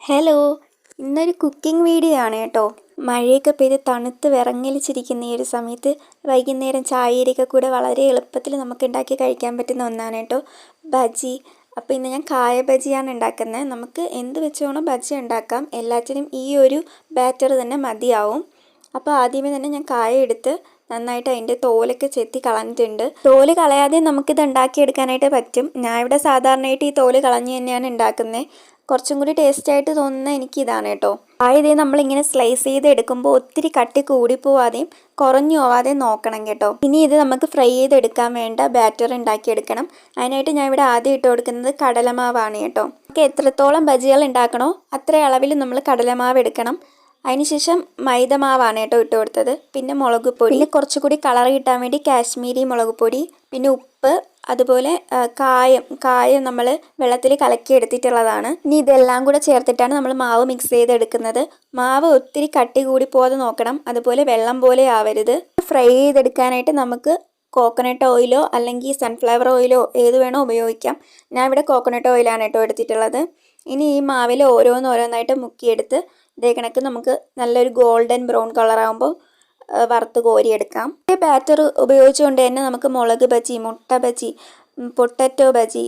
Hello, ഇന്നൊരു cooking video ആണ് കേട്ടോ. മഴയൊക്കെ പെയ്ത് തണുത്ത് വിറങ്ങലിച്ചിരിക്കുന്ന ഈ ഒരു സമയത്ത് വൈകുന്നേരം ചായയുടെയൊക്കെ കൂടെ വളരെ എളുപ്പത്തിൽ നമുക്ക് ഉണ്ടാക്കി കഴിക്കാൻ പറ്റുന്ന ഒന്നാണ് കേട്ടോ ബജി. അപ്പോൾ ഇന്ന് ഞാൻ കായ ബജിയാണ് ഉണ്ടാക്കുന്നത്. നമുക്ക് എന്ത് വെച്ച് വേണോ ബജി ഉണ്ടാക്കാം. എല്ലാത്തിനും ഈ ഒരു ബാറ്റർ തന്നെ മതിയാവും. അപ്പോൾ ആദ്യമേ തന്നെ ഞാൻ കായ എടുത്ത് നന്നായിട്ട് അതിൻ്റെ തോലൊക്കെ ചെത്തി കളഞ്ഞിട്ടുണ്ട്. തോല് കളയാതെ നമുക്കിത് ഉണ്ടാക്കിയെടുക്കാനായിട്ട് പറ്റും. ഞാൻ ഇവിടെ സാധാരണയായിട്ട് ഈ തോല് കളഞ്ഞ് തന്നെയാണ് ഉണ്ടാക്കുന്നത്. കുറച്ചും കൂടി ടേസ്റ്റായിട്ട് തോന്നുന്ന എനിക്കിതാണ് കേട്ടോ. ആയതേ നമ്മളിങ്ങനെ സ്ലൈസ് ചെയ്ത് എടുക്കുമ്പോൾ ഒത്തിരി കട്ടി കൂടിപ്പോവാതെയും കുറഞ്ഞു പോവാതെയും നോക്കണം കേട്ടോ. ഇനി ഇത് നമുക്ക് ഫ്രൈ ചെയ്തെടുക്കാൻ വേണ്ട ബാറ്റർ ഉണ്ടാക്കിയെടുക്കണം. അതിനായിട്ട് ഞാൻ ഇവിടെ ആദ്യം ഇട്ട് കൊടുക്കുന്നത് കടലമാവാണ് കേട്ടോ. നമുക്ക് എത്രത്തോളം ബജികൾ ഉണ്ടാക്കണോ അത്ര അളവിൽ നമ്മൾ കടലമാവ് എടുക്കണം. അതിനുശേഷം മൈദമാവാണ് കേട്ടോ ഇട്ട് കൊടുത്തത്. പിന്നെ മുളക് പൊടി, പിന്നെ കുറച്ചുകൂടി കളർ കിട്ടാൻ വേണ്ടി കാശ്മീരി മുളക് പൊടി, പിന്നെ ഉപ്പ്, അതുപോലെ കായം നമ്മൾ വെള്ളത്തിൽ കലക്കി എടുത്തിട്ടുള്ളതാണ്. ഇനി ഇതെല്ലാം കൂടെ ചേർത്തിട്ടാണ് നമ്മൾ മാവ് മിക്സ് ചെയ്തെടുക്കുന്നത്. മാവ് ഒത്തിരി കട്ടി കൂടി പോകാതെ നോക്കണം. അതുപോലെ വെള്ളം പോലെ ആവരുത്. ഫ്രൈ ചെയ്തെടുക്കാനായിട്ട് നമുക്ക് കോക്കനട്ട് ഓയിലോ അല്ലെങ്കിൽ സൺഫ്ലവർ ഓയിലോ ഏത് വേണോ ഉപയോഗിക്കാം. ഞാൻ ഇവിടെ കോക്കനട്ട് ഓയിലാണ് കേട്ടോ എടുത്തിട്ടുള്ളത്. ഇനി ഈ മാവിൽ ഓരോന്നായിട്ട് മുക്കിയെടുത്ത് ഇതേ കണക്ക് നമുക്ക് നല്ലൊരു ഗോൾഡൻ ബ്രൗൺ കളറാകുമ്പോൾ വറുത്ത് കോരിയെടുക്കാം. ഈ ബാറ്റർ ഉപയോഗിച്ചുകൊണ്ട് തന്നെ നമുക്ക് മുളക് ബജി, മുട്ട ബജി, പൊട്ടറ്റോ ബജി,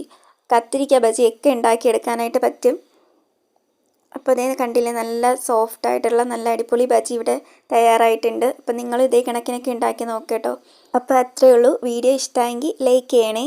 കത്തിരിക്ക ബജി ഒക്കെ ഉണ്ടാക്കിയെടുക്കാനായിട്ട് പറ്റും. അപ്പോൾ ഇതേ കണ്ടില്ലേ, നല്ല സോഫ്റ്റ് ആയിട്ടുള്ള നല്ല അടിപൊളി ബജി ഇവിടെ തയ്യാറായിട്ടുണ്ട്. അപ്പോൾ നിങ്ങൾ ഇതേ കണക്കിനൊക്കെ ഉണ്ടാക്കി നോക്കട്ടോ. അപ്പോൾ അത്രയേ ഉള്ളൂ. വീഡിയോ ഇഷ്ടമായെങ്കിൽ ലൈക്ക് ചെയ്യണേ.